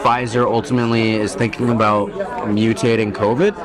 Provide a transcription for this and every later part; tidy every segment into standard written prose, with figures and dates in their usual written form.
Pfizer ultimately is thinking about mutating COVID?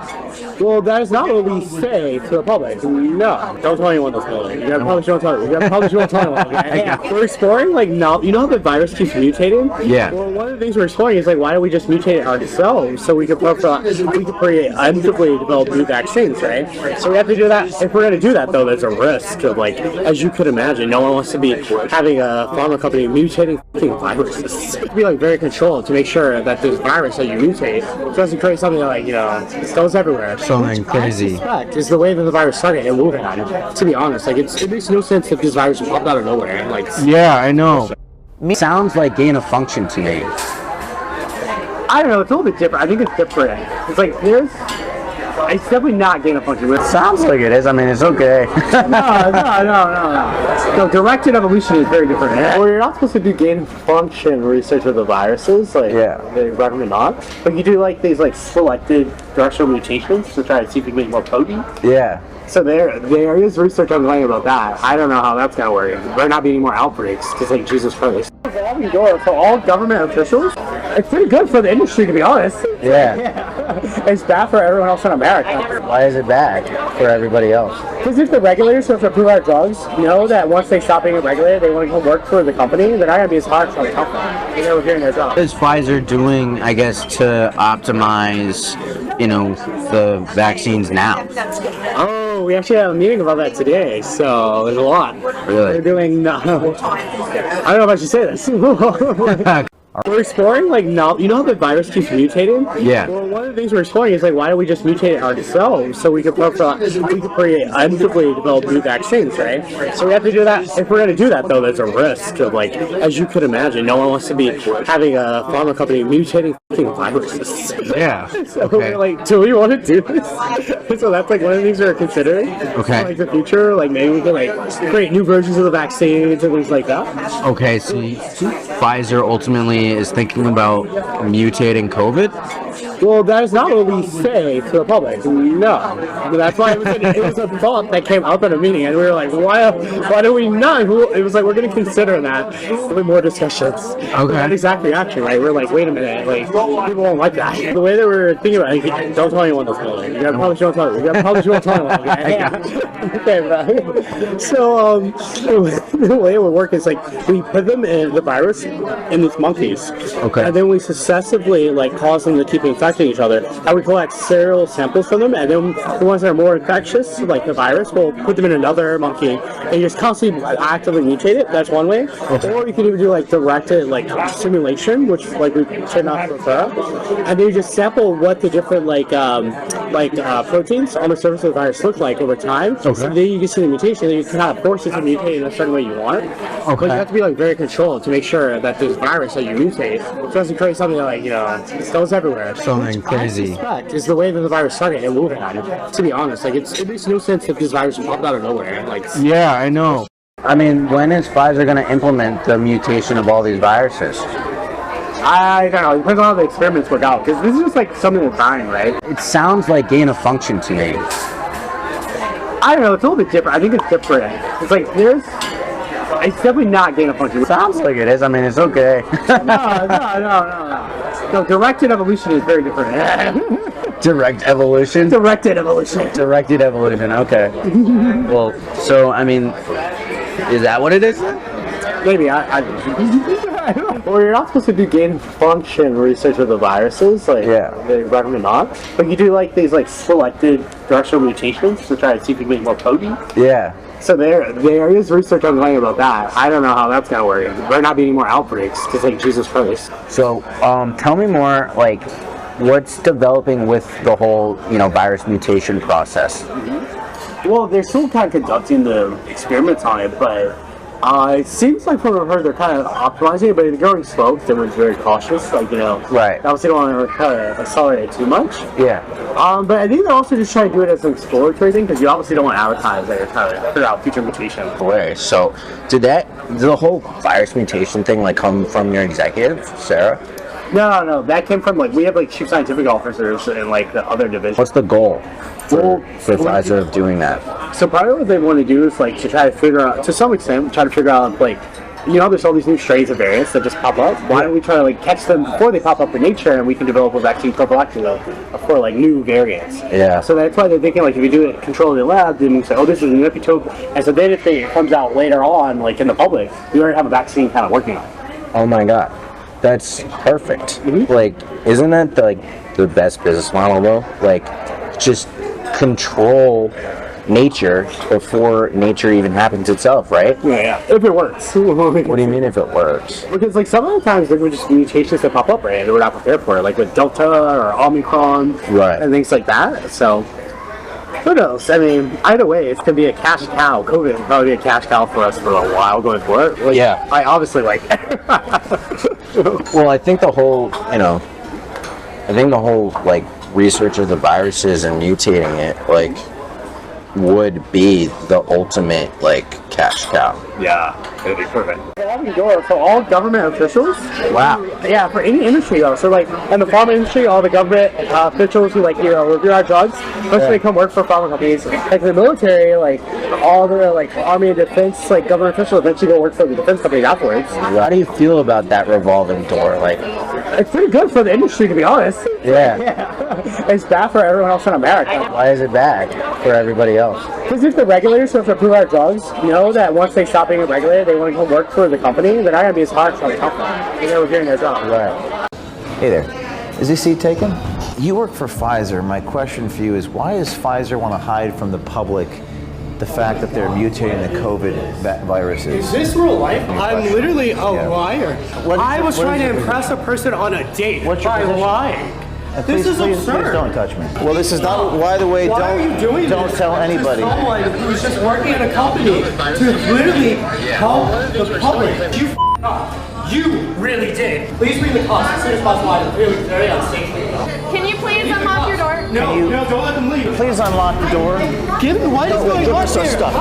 Well, that is not what we say to the public. No, don't tell anyone this building. You probably shouldn't tell. You probably shouldn't tell anyone. Okay? We're exploring like now. You know how the virus keeps mutating? Yeah. Well, one of the things we're exploring is like, why don't we just mutate it ourselves so we could preemptively develop new vaccines, right? So we have to do that. If we're going to do that, though, there's a risk of like, as you could imagine, no one wants to be having a pharma company mutating viruses. You have to be like very controlled to make sure that this virus that you mutate doesn't create something that, like, you know, goes everywhere. Something crazy. Is the way that the virus started and moving on. To be honest, like it makes no sense if this virus popped out of nowhere. Like, yeah, I know. Sounds like gain of function to me. I don't know. It's a little bit different. I think it's different. It's like it's definitely not gain of function. It sounds like it is. I mean, it's okay. No, directed evolution is very different. Well, you're not supposed to do gain of function research with the viruses. Like, yeah, they recommend not. But you do like these like selected directional mutations to try to see if you can make more potent. Yeah. So there is research ongoing about that. I don't know how that's gonna work. There not be any more outbreaks because, like, Jesus Christ. Revolving door for all government officials. It's pretty good for the industry, to be honest. Yeah. It's bad for everyone else in America. Why is it bad for everybody else? Because if the regulators who have to approve our drugs know that once they stop being regulated, they want to go work for the company, they're not gonna be as hard for the company. They're doing their job. What is Pfizer doing, I guess, to optimize, you know, the vaccines now? Oh, we actually had a meeting about that today, so there's a lot. Really? They're doing, I don't know if I should say this. We're exploring like now. You know how the virus keeps mutating? Yeah. Well, one of the things we're exploring is like, why don't we just mutate it ourselves so we could preemptively develop new vaccines, right? So we have to do that. If we're going to do that, though, there's a risk of like, as you could imagine, no one wants to be having a pharma company mutating viruses. Yeah. So we're like, do we want to do this? So that's like one of the things we're considering. Okay. Like the future, like maybe we can like create new versions of the vaccines and things like that. Okay, so Pfizer ultimately is thinking about mutating COVID? Well, that is not what we say to the public. No. That's why it was a thought that came up at a meeting, and we were like, why do we not? It was like, we're going to consider that with more discussions. Okay. That exact reaction, right? We're like, wait a minute, like, people won't like that. The way that we're thinking about it, like, don't tell anyone this building. You probably shouldn't tell anyone. You probably shouldn't tell anyone, okay? Okay, bro. So, the way it would work is like, we put them in the virus in these monkeys. Okay. And then we successively, like, cause them to keep infecting each other. And we collect serial samples from them, and then the ones that are more infectious, like the virus, we'll put them in another monkey and just constantly actively mutate it. That's one way. Okay. Or you can even do like directed like simulation, which like we tend not to prefer. And then you just sample what the different proteins on the surface of the virus look like over time. Okay. So then you can see the mutation, and you can kind of force it to mutate in a certain way you want. Okay. But you have to be like very controlled to make sure that this virus that you mutate doesn't create something that, like, you know, goes everywhere. Something crazy. Is the way that the virus started and moving on. To be honest, like it makes no sense if this virus popped out of nowhere. Like, yeah, I know. I mean, when is Pfizer going to implement the mutation of all these viruses? I don't know. It depends on how the experiments work out. Because this is just like something that's dying, right? It sounds like gain of function to me. I don't know. It's a little bit different. I think it's different. It's like it's definitely not gain of function. It sounds like it is. I mean, it's okay. No, directed evolution is very different. Direct evolution? Directed evolution. Directed evolution, okay. Well, so, I mean, is that what it is? Maybe, Well, you're not supposed to do gain of function research with the viruses. Like, yeah, they recommend not. But you do like these like selected directional mutations to try to see if you can make more potent. Yeah. So there is research ongoing about that. I don't know how that's gonna work. There not be any more outbreaks because, like, Jesus Christ. So, tell me more, like, what's developing with the whole, you know, virus mutation process? Mm-hmm. Well, they're still kind of conducting the experiments on it, but it seems like from what I've heard, they're kind of optimizing it, but they're going slow because everyone's very cautious. Like, you know, right. Obviously, don't want to kind of accelerate it too much. Yeah. But I think they're also just trying to do it as an exploratory thing because you obviously don't want to advertise that you're trying to figure out future mutations. Okay. So, did the whole virus mutation thing like come from your executive, Sarah? No. That came from, like, we have like chief scientific officers in like the other division. What's the goal for Pfizer of doing that? So probably what they want to do is like to try to figure out, to some extent, try to figure out like you know, there's all these new strains of variants that just pop up. Why don't we try to like catch them before they pop up in nature, and we can develop a vaccine prophylactically for like new variants. Yeah. So that's why they're thinking like if you do it control in the lab, then you say, oh, this is an epitope, and so then if it comes out later on, like in the public, we already have a vaccine kind of working on it. Oh my god, that's perfect. Like, isn't that the best business model though? Like, just control nature before nature even happens itself, right? Yeah. If it works. What do you mean if it works? Because like some of the times there were just mutations that pop up, right? And we're not prepared for it, like with Delta or Omicron, Right. and things like that. So who knows? I mean, either way, it's gonna be a cash cow. COVID will probably be a cash cow for us for a while going forward. Like, Yeah. I obviously like. Well, I think the whole, like research of the viruses and mutating it, like, would be the ultimate like cash cow. Yeah, it'd be perfect. For all government officials. Wow. Yeah, for any industry though. So like in the pharma industry, all the government officials who like review our drugs, they come work for pharma companies. Like the military, like all the like army and defense like government officials eventually go work for the defense companies afterwards. How do you feel about that revolving door? Like, it's pretty good for the industry to be honest. yeah. It's bad for everyone else in America. Why is it bad for everybody else? Because if the regulators who have to approve our drugs know that once they stop being regulated, they want to come work for the company, they're not going to be as hard for the company. They're doing their job. Right. Hey there. Is this seat taken? You work for Pfizer. My question for you is, why does Pfizer want to hide from the public the fact that they're mutating the COVID viruses? Is this real life? I'm literally a liar. I was trying to impress a person on a date by lying. This is absurd. Please don't touch me. Well, this is not. By the way, Why are you doing don't this? tell anybody. To someone who's just working at a company to literally help the public. You f***ed up. You really did. Please bring the cops as soon as possible. I'm really very unsafe. Can you please unlock your door? No, don't let them leave. Please unlock the door. What is going on Give us here? stuff.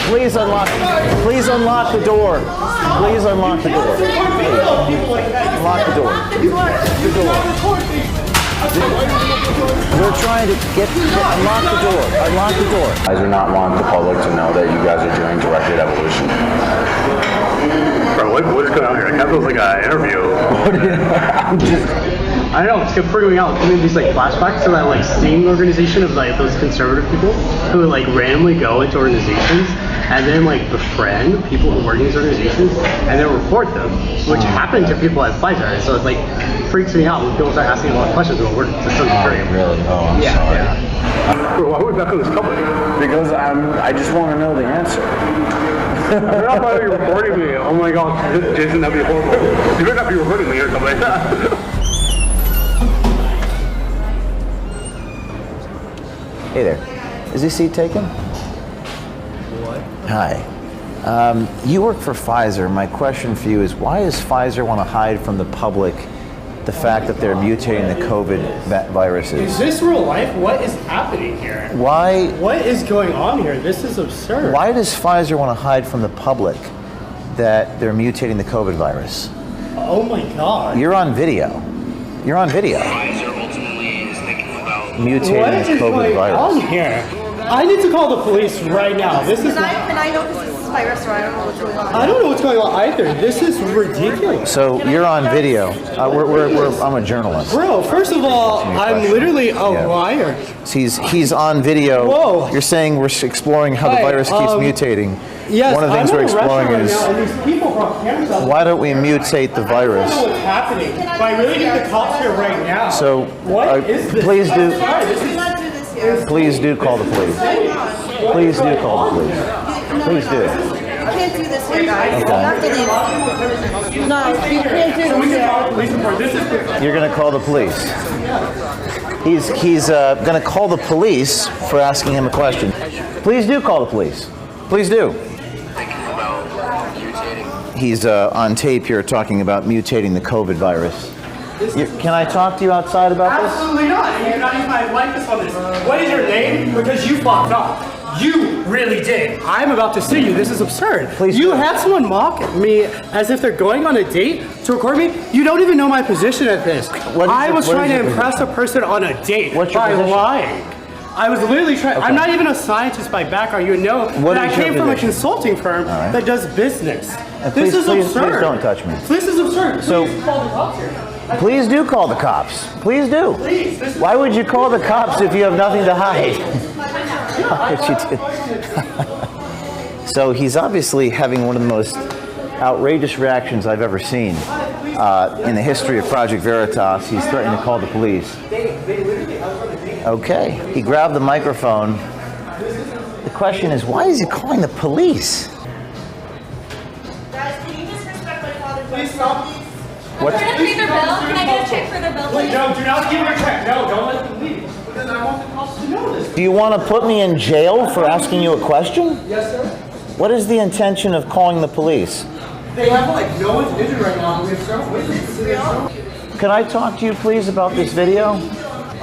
Please unlock. Please unlock the door. Please unlock the door. Unlock the door. The door. We're trying to unlock the door. Unlock the door. Pfizer not want the public to know that you guys are doing directed evolution. Bro, what is going on here? It kind of feels like an interview. I don't know, it's freaking me out. Giving these like flashbacks to that like sting organization of like those conservative people who would like randomly go into organizations and then like befriend people who work in these organizations and then report them, which happened to people at Pfizer. And so it like freaks me out when people start asking a lot of questions about work systems. Really? Oh, I'm sorry. Yeah. Bro, why are we back on this company? Because I just want to know the answer. I don't know why you're recording me. Oh my god, Jason, that'd be horrible. You better not be recording me or something like that. Hey there. Is this seat taken? What? Hi. You work for Pfizer. My question for you is, why does Pfizer want to hide from the public the fact that they're mutating the COVID viruses? Is this real life? What is happening here? Why? What is going on here? This is absurd. Why does Pfizer want to hide from the public that they're mutating the COVID virus? Oh my god. You're on video. You're on video. Pfizer ultimately is thinking about Mutating What this is COVID going virus. on here? I need to call the police right now. This is. Can I know because this is virus, so I don't know what's going on. I don't know what's going on either. This is ridiculous. So you're on video. I'm a journalist. Bro, first of all, I'm literally a liar. He's on video. Whoa. You're saying we're exploring how the Hey, virus keeps mutating. Yes, One of the things I'm we're at a restaurant exploring right is now, and these people brought cameras out. why don't we mutate the I virus? don't know what's happening. But I really need the cops here right now. So What is this? please I'm do. sorry, this is- Let's do this here. Please do call the police. Please do call the police. Please do. You can't do this here, guys. You have to leave. No, you can't do this here. You're going to call the police. He's going to call the police for asking him a question. Please do call the police. Please do. thinking about mutating. He's on tape here talking about mutating the COVID virus. Can I talk to you outside about this? Absolutely not. You cannot use my likeness on this. What is your name? Because you fucked up. You really did. I'm about to sue you. This is absurd. Please You do. had someone mock me as if they're going on a date to record me. You don't even know my position at this. What is I your- was what trying is to your impress a person on a date What's your by position? lying. I was literally trying. Okay. I'm not even a scientist by background. You know, What but I is your came from a position? consulting firm right. that does business. Please, This is please, absurd. please don't touch me. This is absurd. So- Please call the cops here. Please do call the cops. Please do. Please. This is Why would you call the cops if you have nothing to hide? So he's obviously having one of the most outrageous reactions I've ever seen in the history of Project Veritas. He's threatening to call the police. Okay, he grabbed the microphone. The question is, why is he calling the police? Guys, can you just respect my father's Please stop. What's, Can I pay their bill? Can I get a check for their bill, please? No, do not give her a check. No, don't let them leave. Because I want the cops to know this. do you want to put me in jail for asking you a question? Yes, sir. What is the intention of calling the police? They have like no one's injured right now. We have several witnesses. Can I talk to you please about this video?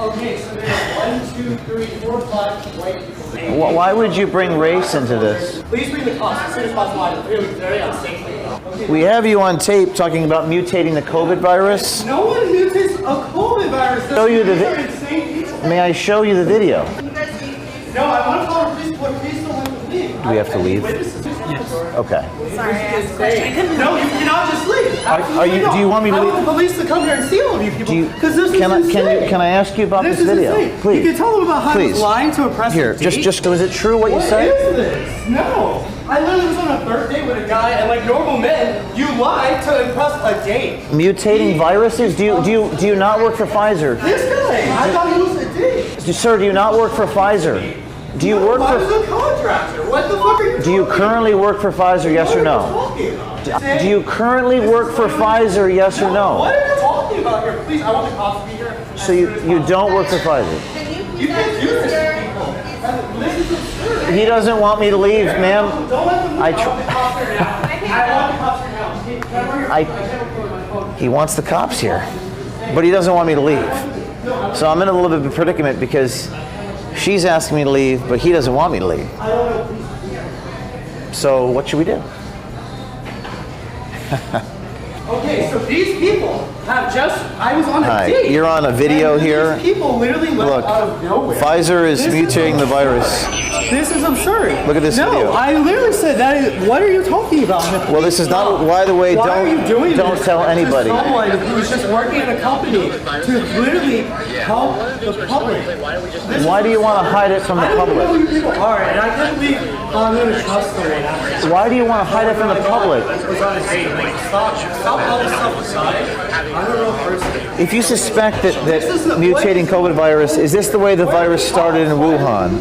Okay, so there's 1, 2, 3, 4, 5 white people. Why would you bring race into this? Please bring the cops as soon as possible. I'm very unsafe. Okay. We have you on tape talking about mutating the COVID virus. No one mutates a COVID virus. Show you the These vi- are insane people. May I show you the video? No, I want to call the police. Please don't let them leave. Do we have to leave? Witnesses. Yes. Okay. Sorry, I asked a question. No, you cannot just leave. Are you? Do you want me to I leave? want the police to come here and see all of you people. Do you? Because this is Can insane. I ask you about this is video? insane. Please. You can tell them about how Please. he's lying to impress Here, a date. just was it true what you What said? is this? No. I literally was on a third date with a guy, and like normal men, you lie to impress a date. Mutating viruses? Do you not work for Pfizer? This guy, I thought he was a date. Sir, do you not work for Pfizer? Do you work I for? was a contractor. What the fuck are you Do you currently work for Pfizer? Yes or no? Do you currently work for Pfizer? Yes or no? What are you talking about here? Please, I want the cops to be here. So you don't work for Pfizer? You can't do this to people. This is absurd. He doesn't want me to leave, ma'am. Don't let them leave. I I want the cops here now. I want the cops here now. Can I borrow your- I- I can't record my phone. He wants the cops here, but he doesn't want me to leave. So I'm in a little bit of a predicament because she's asking me to leave, but he doesn't want me to leave. So what should we do? Okay, so these people have just, I was on a Hi, date. you're on a video and here. These people literally left Look, out of nowhere. Pfizer is This mutating the virus. This is absurd. Look at this no, video. I literally said that is, what are you talking about? Well, this is not. By the way, Why are you doing don't this tell anybody. to someone who's just working at a company to literally help the public? Why do you want to hide it from the I don't know public? who you people are, and I can't believe I'm going to trust someone after. Why do you want to hide it from the public? I was on a date. Like, stop all this stuff aside. I'm a real person. If you suspect that mutating COVID virus, is this the way the virus started in Wuhan?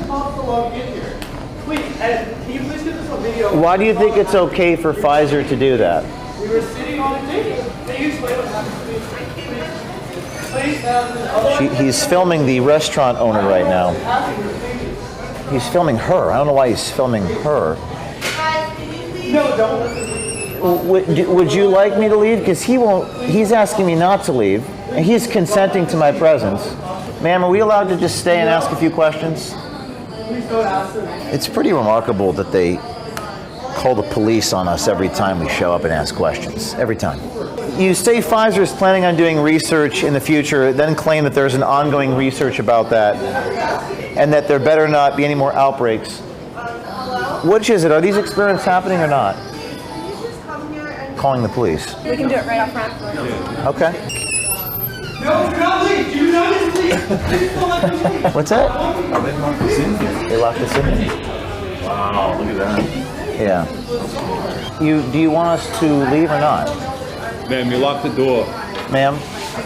Please, and can you please get this on video? Why do you think it's okay for Pfizer to do that? We were sitting on a date. Can you explain what happened to me? Please, He's filming the restaurant owner right now. He's filming her. I don't know why he's filming her. Guys, can you please? no, don't listen to me. Would you like me to leave? Because he won't. He's asking me not to leave. And he's consenting to my presence. Ma'am, are we allowed to just stay and ask a few questions? Please don't ask them. It's pretty remarkable that they call the police on us every time we show up and ask questions. Every time. You say Pfizer is planning on doing research in the future, then claim that there's an ongoing research about that, and that there better not be any more outbreaks. Which is it? Are these experiments happening or not? Can you just come here and Calling the police. we can do it right up front. Okay. No, do not leave. Do not leave. Please don't let me leave. What's that? They locked us in. Wow, look at that. Yeah. Do you want us to leave or not? Ma'am, you locked the door. Ma'am?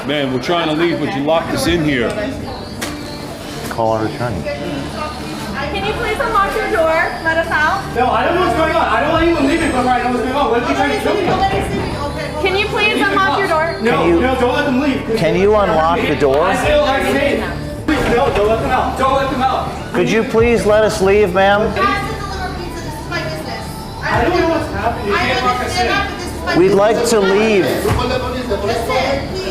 Ma'am, we're trying to leave, but you locked us in here. Call our attorney. Can you please unlock your door? Let us out. No, I don't know what's going on. I don't want anyone leaving before I know what's going on. What are you trying to kill me? Can you please unlock your door? No, you- no, don't let them leave. Can you unlock the door? I feel like safe. Please, no, don't let them out. Don't let them out. Could you please let us leave, ma'am? Guys, to deliver pizza. This is my business. I don't know what's happening. You I can't lock us understand in. that, but this is my We'd business. like to leave. Listen, please.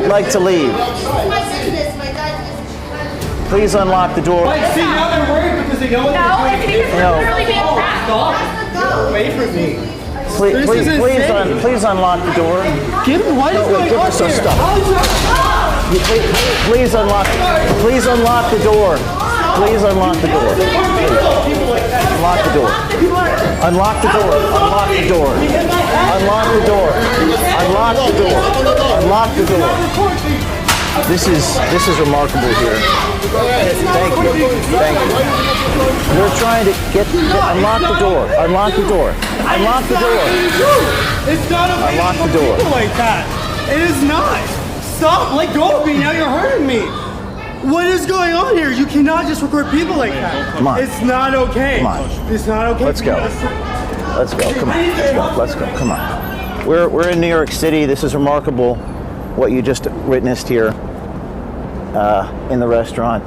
We'd like to leave. This is my business. My dad's business. Please unlock the door. Like, see, now they're worried because they know what No, they're it's doing. because No. we're literally being trapped. Stop. That's the go. Wait for me. Please, This is insane. please unlock the door. Get him. What is going give on us some here? stuff. How is that? Please unlock the door. Please unlock the door. Unlock the door. Unlock the door. Unlock the door. Unlock the door. Unlock the door. Unlock the door. This is remarkable here. Thank you. Thank you. We're trying to unlock the door. Unlock the door. Unlock the door. It's not okay Unlock to the door. people like that. It is not. Stop. Let go of me. Now you're hurting me. What is going on here? You cannot just record people like that. Come on. It's not okay. Come on. It's not okay. Let's go. Let's go. Come on. Let's go. Let's go. Come on. We're in New York City. This is remarkable what you just witnessed here in the restaurant.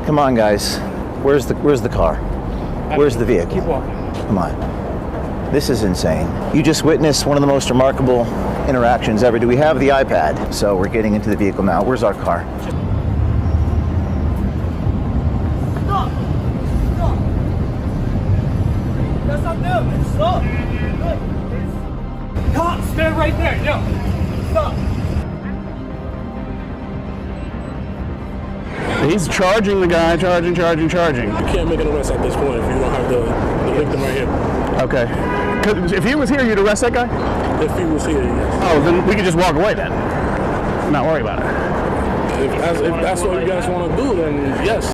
Come on, guys. Where's the car? Where's the vehicle? Keep walking. Come on. This is insane. You just witnessed one of the most remarkable interactions ever. Do we have the iPad? So we're getting into the vehicle now. Where's our car? Stop. Stop. That's not them. Stop. Look. Cops, stand right there. No. Stop. He's charging the guy, charging. You can't make an arrest at this point if you don't have the victim right here. Okay. 'Cause if he was here, you'd arrest that guy? If he was here, yes. Oh, then we could just walk away then. Not worry about it. If that's what you guys want to do, then yes.